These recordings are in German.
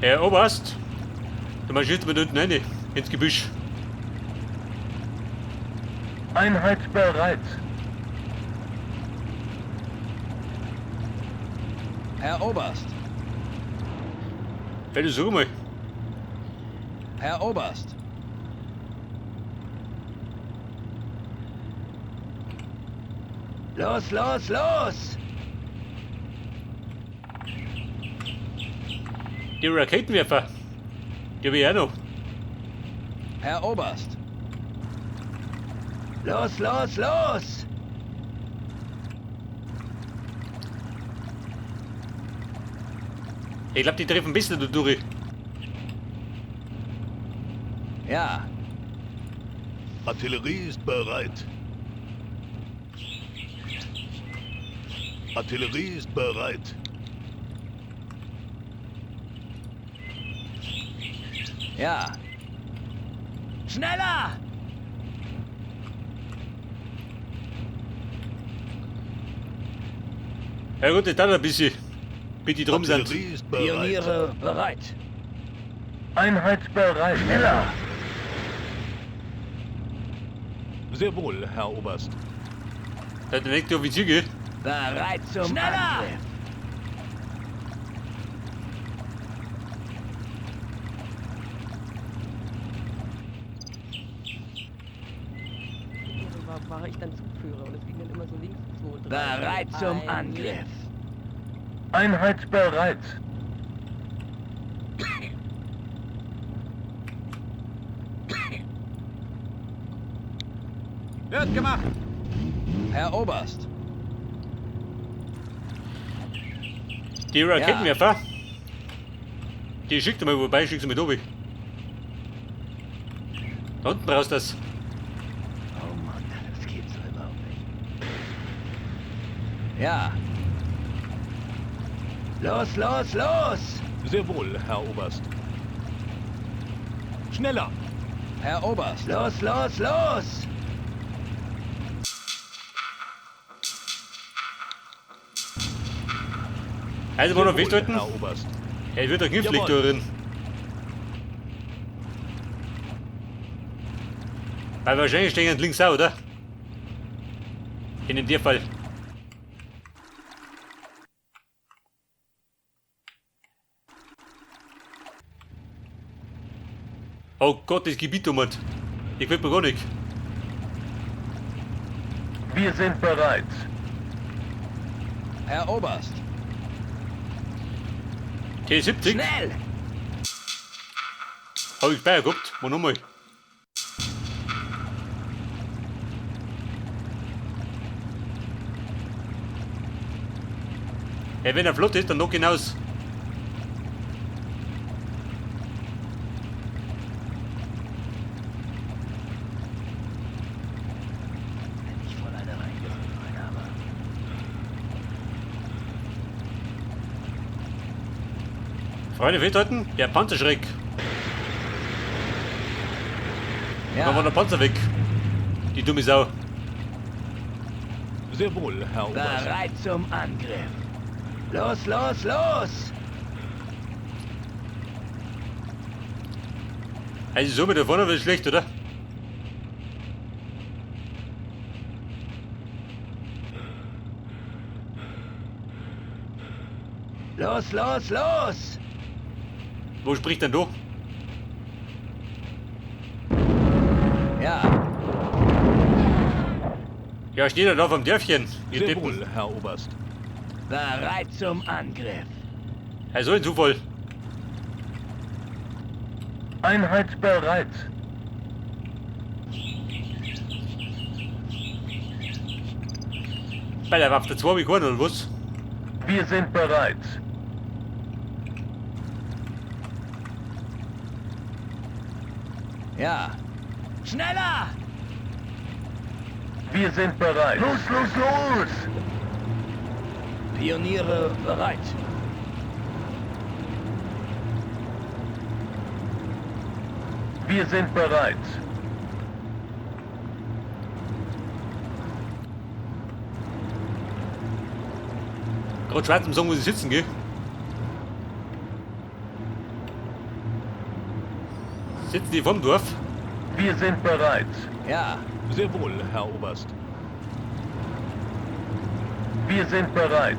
Herr Oberst, du marschierst mit unten rein, ins Gebüsch. Einheit bereit. Herr Oberst. Bitte so mal. Herr Oberst. Los, los, los! Die Raketenwerfer. Die habe ich auch noch. Herr Oberst. Los, los, los! Ich glaube, die treffen ein bisschen da durch. Ja. Artillerie ist bereit. Artillerie ist bereit. Ja. Schneller! Ja gut, das dauert ein bisschen, bis die drum sind. Artillerie ist bereit. Pioniere bereit. Einheit bereit. Schneller! Sehr wohl, Herr Oberst. Der nächste Offizier, gell? Bereit zum Schneller! Angriff. War ich dann Zugführer und es ging dann immer so links 2, 3. Bereit zum Angriff. Einheit bereit. Wird gemacht. Herr Oberst. Die Raketenwerfer. Die schickt mal vorbei, schick sie mit oben. Da unten brauchst du das. Oh Mann, das geht so überhaupt nicht. Ja. Los, los, los! Sehr wohl, Herr Oberst. Schneller! Herr Oberst. Los, los, los! Also, wo noch Sehr wohl, festhalten? Herr Oberst. Er wird doch knifflig da Jawohl. drin. Weil wahrscheinlich stehen links auch, oder? In dem Fall. Oh Gott, das Gebiet um. Ich gefällt mir gar nicht. Wir sind bereit. Herr Oberst. T70. Schnell! Hab ich bei gehabt. Mal nochmal. Ja, wenn er flott ist, dann noch hinaus. Nicht voll eine reingefahren, aber... Freunde, festhalten. Der Panzerschreck. Dann war Ja. der Panzer weg. Die dumme Sau. Sehr wohl, Herr Oberst. Bereit zum Angriff. Los, los, los! Also so mit da vorne wird es schlecht, oder? Los, los, los! Wo spricht denn du? Ja. Ja, steht er da vom Dörfchen. Ihr Sehr Deppen. wohl, Herr Oberst. Bereit zum Angriff. Also ein Zufall. Einheit bereit. Bei der Waffe 2 wie oder was? Wir sind bereit. Ja. Schneller! Wir sind bereit. Los, los, los! Pioniere bereit. Wir sind bereit. Gerade schwarz im Song, wo sie sitzen, gell? Sitzen die vom Dorf? Wir sind bereit. Ja, Sehr wohl, Herr Oberst. Wir sind bereit.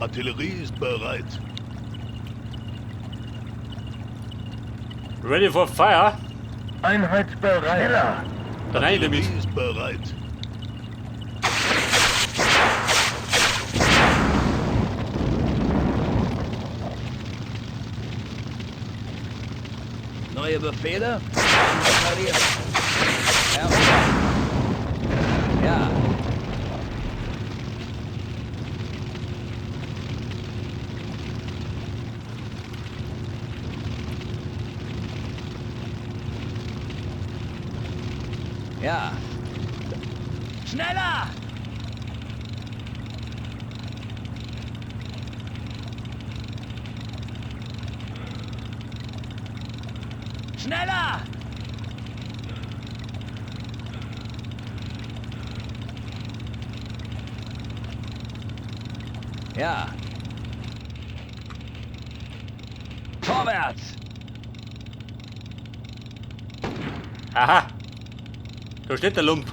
Artillerie ist bereit. Ready for fire? Einheit bereit. Schneller. Rein damit. Artillerie ist bereit. neue Befehle? Repariert. Herr Oberst. Ja, ja. Schneller! Schneller! Ja. Vorwärts! Aha. Da steht der Lump.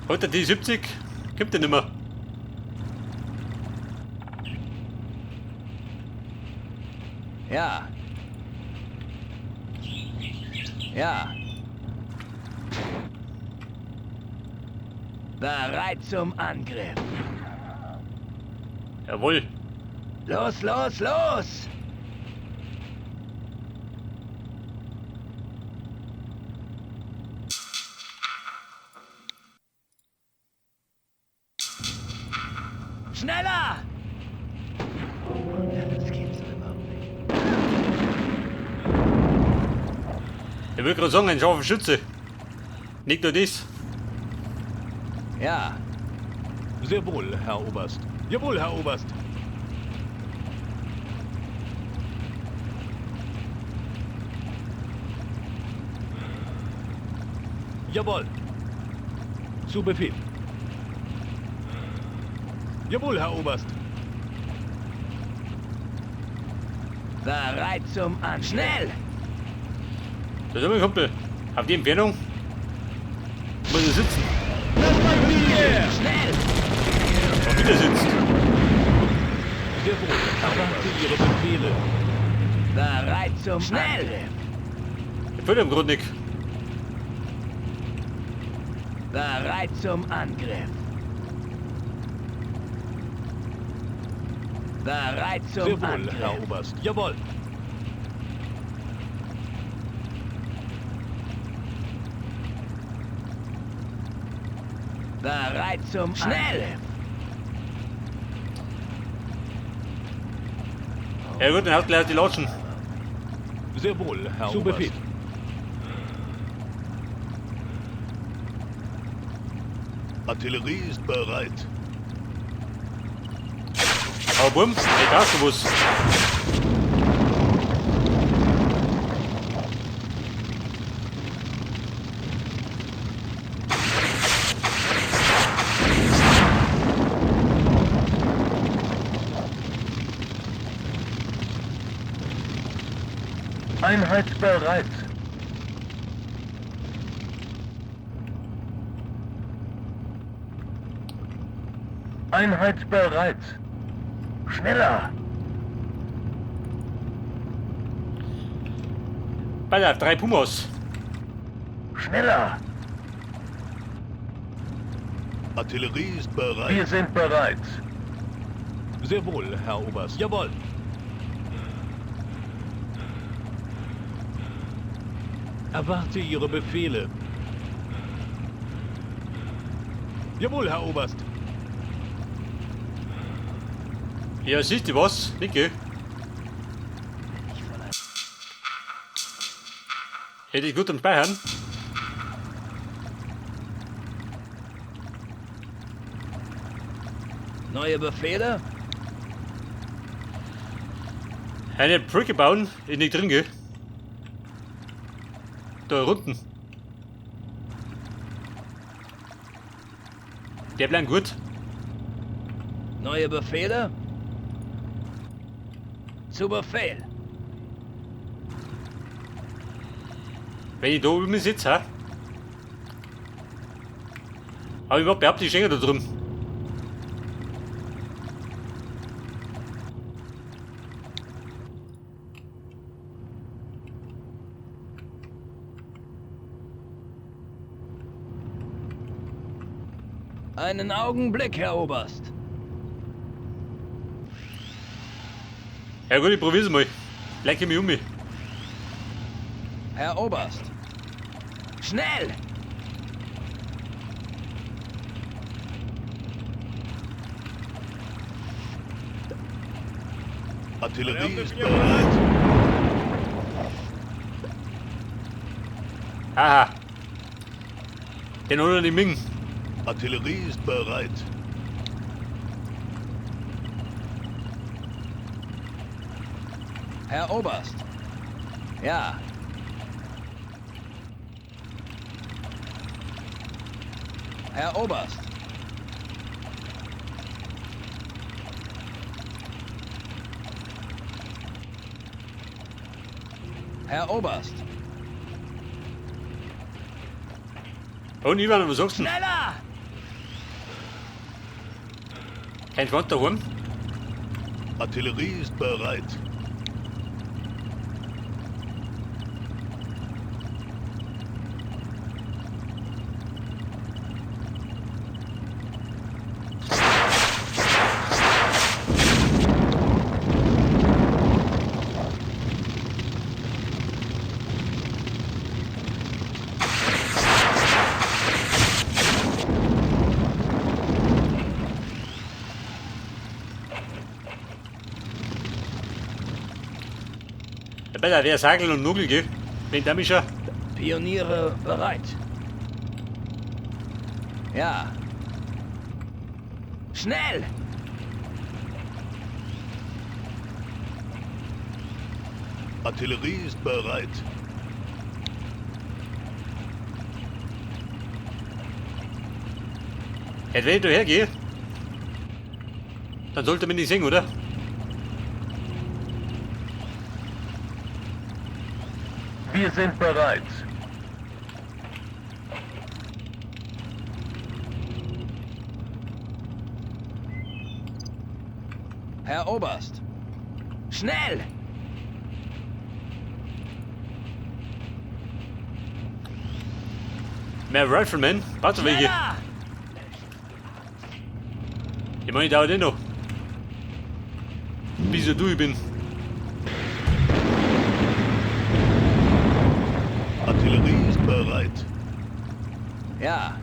Heute die 70 kommt der nimmer. Ja. Ja. Bereit zum Angriff. Jawohl. Los, los, los! Schneller! Das gibt's doch überhaupt nicht. Ich will gerade sagen, ein scharfer Schütze. Nicht nur das. Ja, Sehr wohl, Herr Oberst. Jawohl, Herr Oberst. Jawohl. Zu Befehl. Jawohl, Herr Oberst. bereit zum Angriff. Schnell! Da sind wir, Kumpel. Auf die Entfernung. Muss er sitzen. Schnell! Und wieder sitzt. Sehr wohl, Herr Oberst. Ihre Befehle. Bereit zum Angriff. Ich fühle im Grunde nicht. Bereit zum Angriff. Bereit zum Sehr wohl, Angriff. Herr Oberst. Jawohl. Bereit zum Schnell! Ja gut, dann haut gleich die Latschen. Sehr wohl, Herr Zu Oberst. Befehl. Artillerie ist bereit. Aber Bums, ich darfst du was. Einheit bereit. Einheit bereit. Schneller. Baller, 3 Pumas. Schneller. Artillerie ist bereit. Wir sind bereit. Sehr wohl, Herr Oberst. Jawohl. Erwarte Ihre Befehle. Jawohl, Herr Oberst. Ja, siehst du was? Nicke. Hätte ich gut am Speichern. Neue Befehle? Eine Brücke bauen, ist nicht drin, gell? Da unten. Der bleibt gut. Neue Befehle? Zu Befehl. Wenn ich da oben sitze, ha? Aber ich behaupte, die stehen da drüben. Einen Augenblick, Herr Oberst. Ja gut, ich probier's mal. Leck mich um mich. Herr Oberst. Schnell! Artillerie ist bereit. Aha. Den oder die Ming. Artillerie ist bereit. Herr Oberst. Ja. Herr Oberst. Herr Oberst. Und Ivan, was sagst du? Schneller! Kein Schwand daheim? Artillerie ist bereit. Bei der wäre Sagel und Nugel, gell? Wenn der mich schon. Pioniere bereit. Ja. Schnell! Artillerie ist bereit. Wenn ich da hergehe, dann sollte man nicht sehen, oder? Wir sind bereit. Herr Oberst. Schnell! Mehr Rifleman, warte welche. Schneller! Ich meine, dauert eh noch. Bis ich durch bin. Artillerie ist bereit. Ja.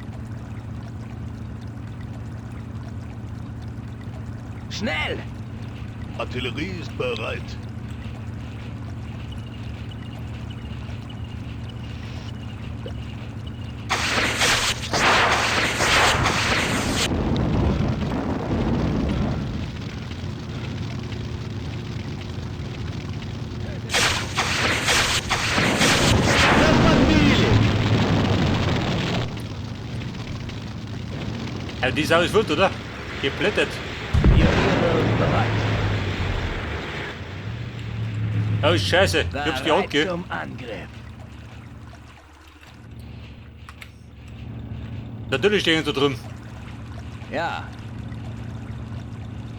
Schnell! Artillerie ist bereit. Ja, die Sau ist gut, oder? Geblättert. Pioniere bereit. Oh, ist scheiße. Ich hab's gehabt, Bereit gell? zum Angriff. Natürlich stehen sie da drüben. Ja.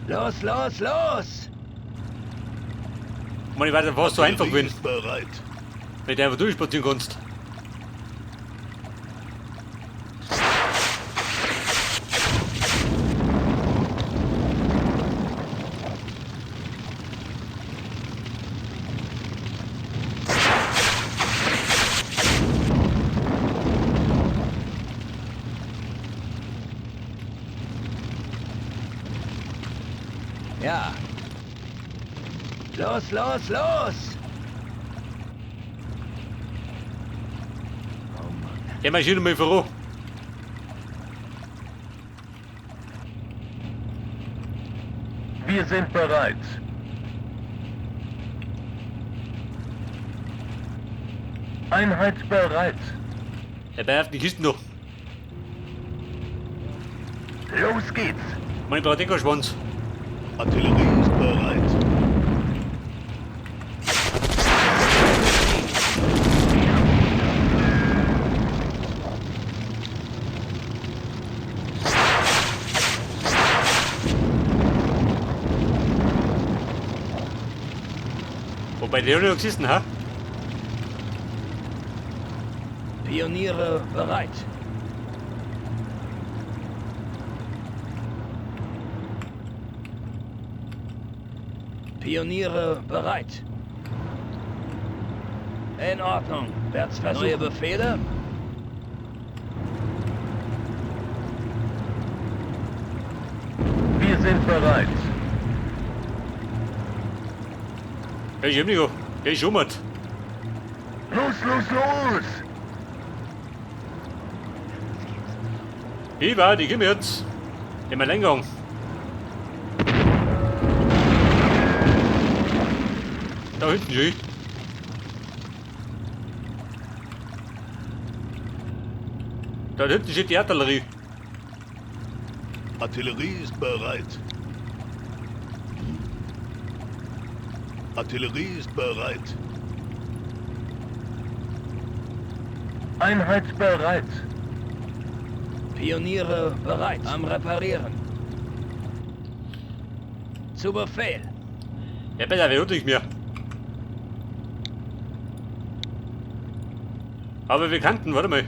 Los, los, los! Ich meine, ich weiß nicht, was so einfach Artillerie bin, ist bereit. wenn du einfach durchspazieren kannst. Ja. Los, los, los! Oh Mann. Die Maschine mal voran. Wir sind bereit. Einheit bereit. Er beherrscht die Kisten noch. Los geht's. Mein Paradekoschwanz. Artillerie ist bereit. Wobei der noch existen, ha? Pioniere bereit. Pioniere bereit. In Ordnung. Wärts versuchen. Neue Befehle? Wir sind bereit. Hey, Jemnigo. Hey, Schummert. Los, los, los! Viva, die gehen wir jetzt. In Verlängerung. Da hinten schon. Da hinten steht die Artillerie. Artillerie ist bereit. Artillerie ist bereit. Einheitsbereit. Pioniere bereit. Am Reparieren. Zu Befehl. Ja, besser wird nicht mehr. Aber wir kannten, warte mal.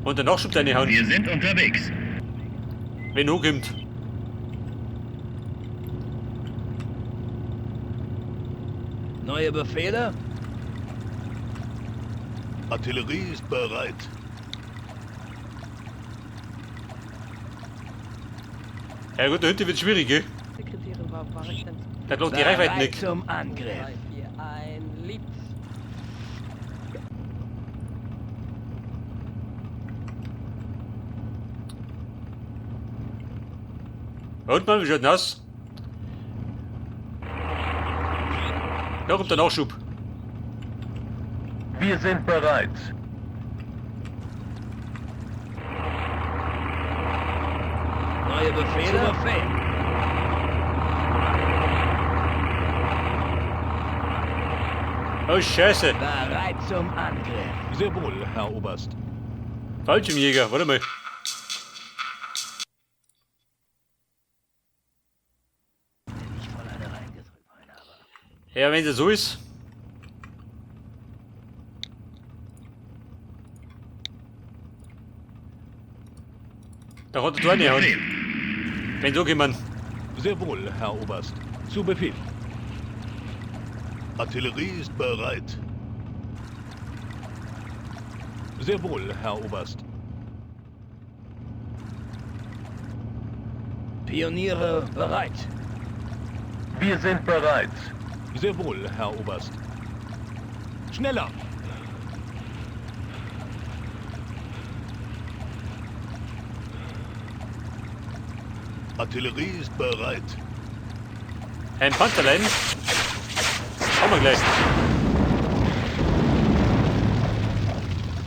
Und der Nachschub deine Hand. Wir sind unterwegs. Wenn du kommt. Neue Befehle? Artillerie ist bereit. Ja gut, da hinten wird schwierig, gell? Sekretärin war ich dann zu Da glaubt die Reichweite Bereit nicht. zum Angriff. 3, 4, ein Lied. Und mal, wie schaut denn aus? Da kommt der Nachschub. Wir sind bereit. Neue Befehle? Zu Befehl. Oh, Scheiße. Bereit zum Angriff. Sehr wohl, Herr Oberst. Fallschirmjäger, warte mal. Ja, wenn es so ist. Da hat er da eine Hand. Wenn so jemand. Sehr wohl, Herr Oberst. Zu Befehl. Artillerie ist bereit. Sehr wohl, Herr Oberst. Pioniere bereit. Wir sind bereit. Sehr wohl, Herr Oberst. Schneller! Artillerie ist bereit. Ein Panzerlein. Schauen wir gleich.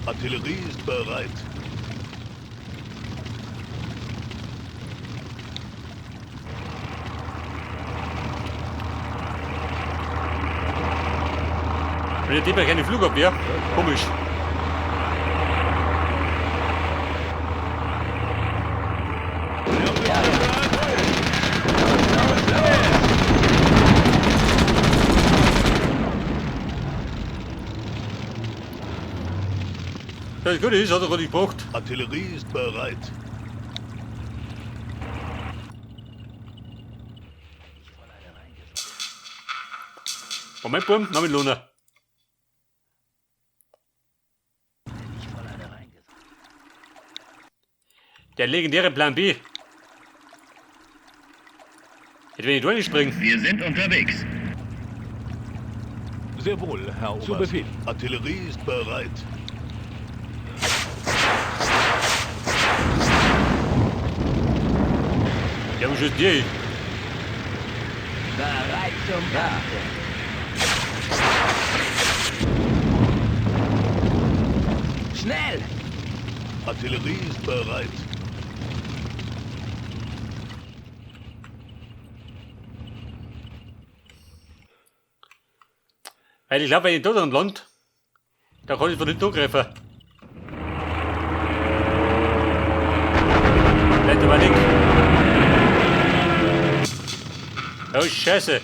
Artillerie ist bereit. Will der Dieber keine Flugabwehr? Komisch. Das Gute ist, hat er gerade nicht gebracht. Artillerie ist bereit. Moment, Burm, Name Lohner. Der legendäre Plan B. Hätte wenn ich da nicht springen. Wir sind unterwegs. Sehr wohl, Herr Oberst. Zu Befehl. Artillerie ist bereit. Ja, wo ist die? Bereit zum Angriff. Schnell! Artillerie ist bereit. Weil ich glaube, wenn ich dort land, da kann ich von nicht angreifen. Bleibt aber nicht. Oh, Scheiße.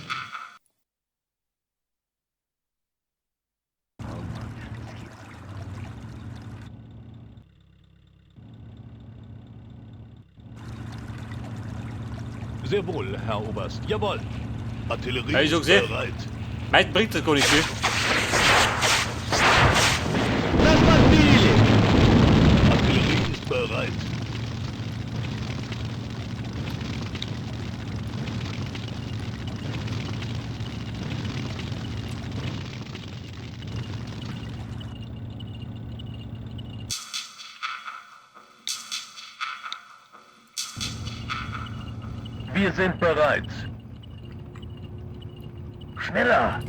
Sehr wohl, Herr Oberst. Jawohl. Artillerie Ja, ich ist auch gesehen. bereit. Meist bringt das gar nicht viel. Das war viel! Artillerie ist bereit. Wir sind bereit. Schneller!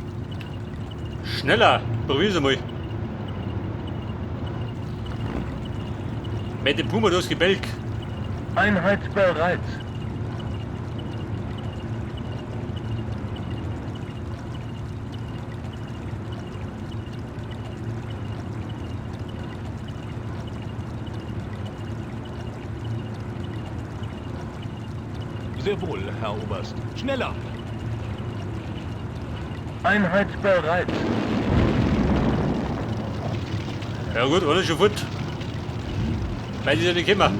Schneller, probier's einmal. Mit dem Puma durchs Gebälk. Einheit bereit. Sehr wohl, Herr Oberst. Schneller! Einheit bereit. Ja gut, alles schon fort. Weil die ja nicht kommen.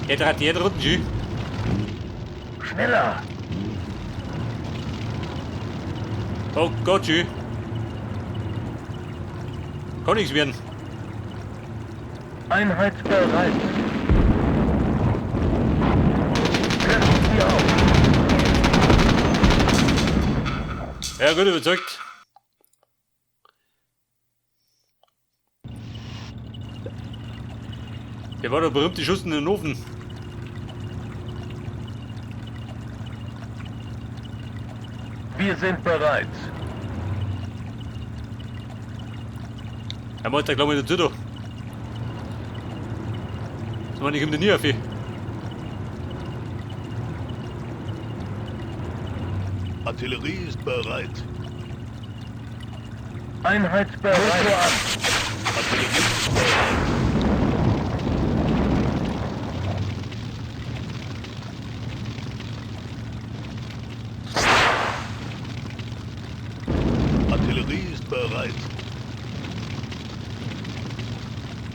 Jeder hat jeder Runden schon. Schneller! Oh Gott, schon. Kann nichts werden. Einheit bereit. Treffen Sie auf. Ja gut, überzeugt. Der war der berühmte Schuss in den Ofen. Wir sind bereit. Er macht da glaube ich dazu da. Das meine ich ihm nie auf. Artillerie ist bereit. Einheit bereit. Artillerie ist bereit. Artillerie ist bereit.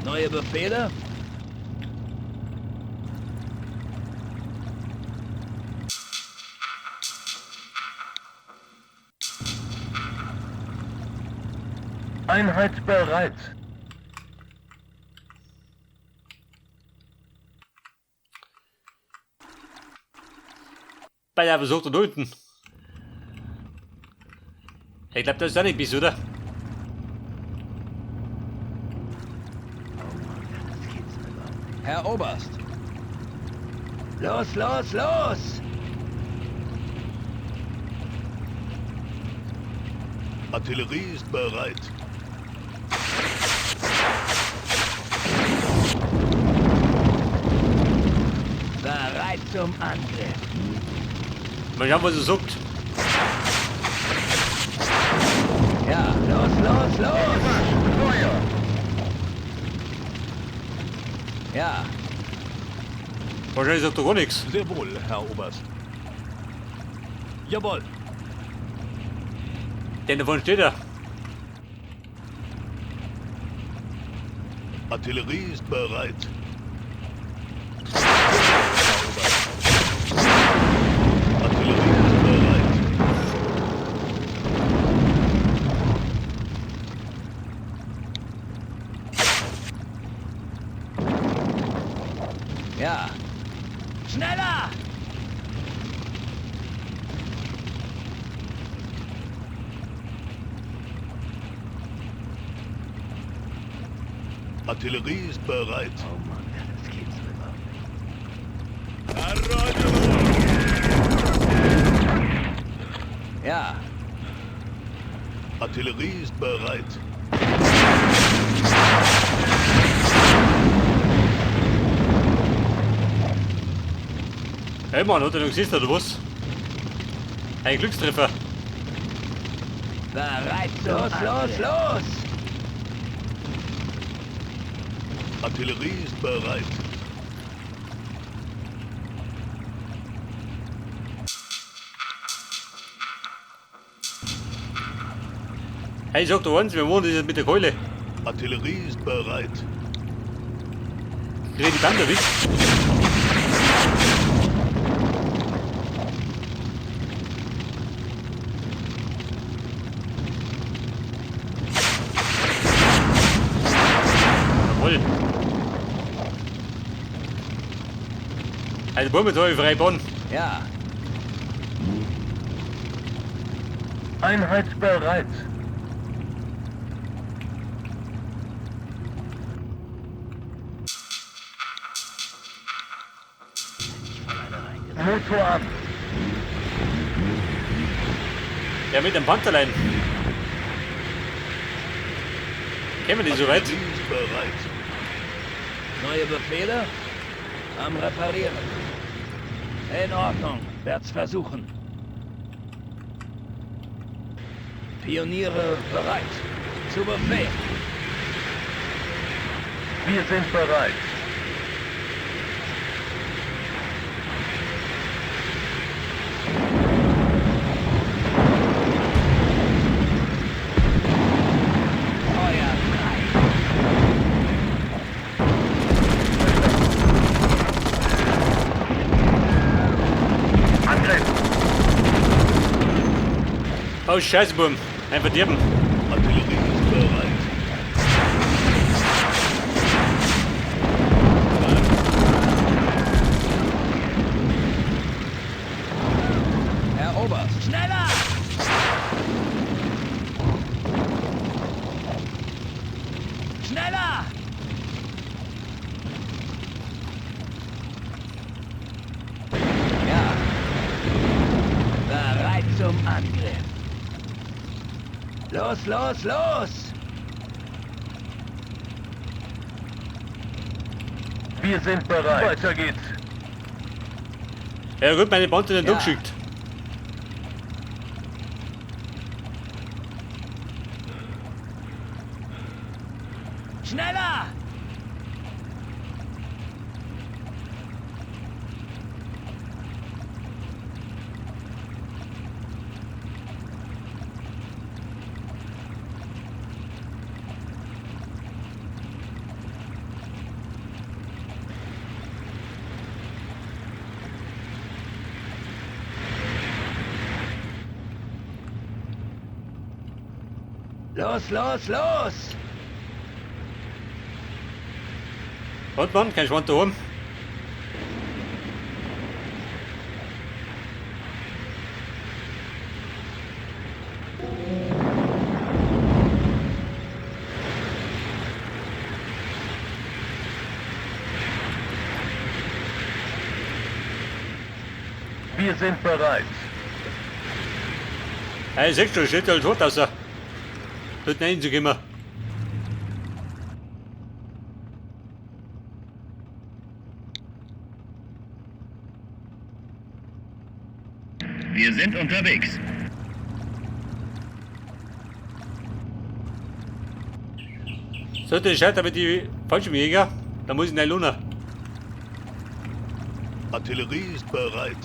Neue Befehle? Einheit bereit. Bei der versucht da unten. Ich glaube, das ist auch nicht bis, oder? Herr Oberst! Los, los, los! Artillerie ist bereit. Bereit zum Angriff. Mal schauen, was er sagt. Ja, los, los, los! Feuer! Ja, Wahrscheinlich sagt er gar nichts. Sehr wohl, Herr Oberst. Jawohl. Denn davon steht er. Artillerie ist bereit. Artillerie ist bereit. ja. Schneller! Artillerie ist bereit. Oh Mann, das geht's nicht. Ja, Artillerie ist bereit. Hey Mann, hat er noch gesehen oder was? Ein Glückstreffer. Bereit zum Los, los, Angriff. los! Artillerie ist bereit. Hey, sag doch eins, wir wollen das mit der Keule. Artillerie ist bereit. Dreh die Bande weg. Jawohl. Also Bombe da frei Bonn. Ja, Einheit bereit. Motor an. Ja, mit dem Panzerlein. Kennen wir die so weit? Artillerie ist bereit. neue Befehle? Am Reparieren. In Ordnung, werd's versuchen. Pioniere bereit. Zu Befehl. Wir sind bereit. Feuer frei. Angriff. Oh, Scheiße, Bumm. Ein Verderben. Artillerie ist bereit. Herr Oberst, schneller! Schneller! Ja. Bereit zum Angriff. Los, los, los! Wir sind bereit. Weiter geht's. Ja gut, meine Bande nicht Ja. durchgeschickt. Schneller! Los, los, los! Und Mann, kein Schwand da oben. Wir sind bereit. Hey, siehst du, steht halt tot aus. Dort reinzugehen. Wir sind unterwegs. So, der schaut aber die Fallschirmjäger. Da muss ich nicht lohnen. Artillerie ist bereit.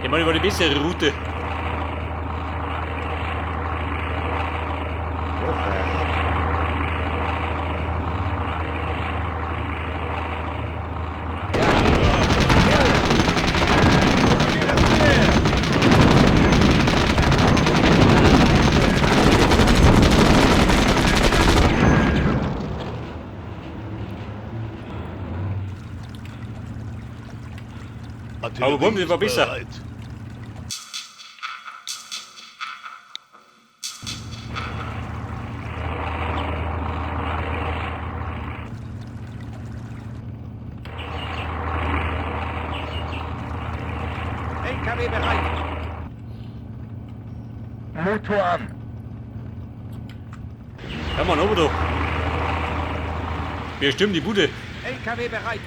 Geh mal über die bessere Route. Aber Bombe Artillerie war ist besser. bereit. LKW bereit. Motor an. Ja, Mann, aber doch. Wir stimmen die Bude. LKW bereit.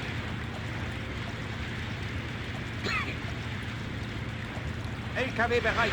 LKW bereit.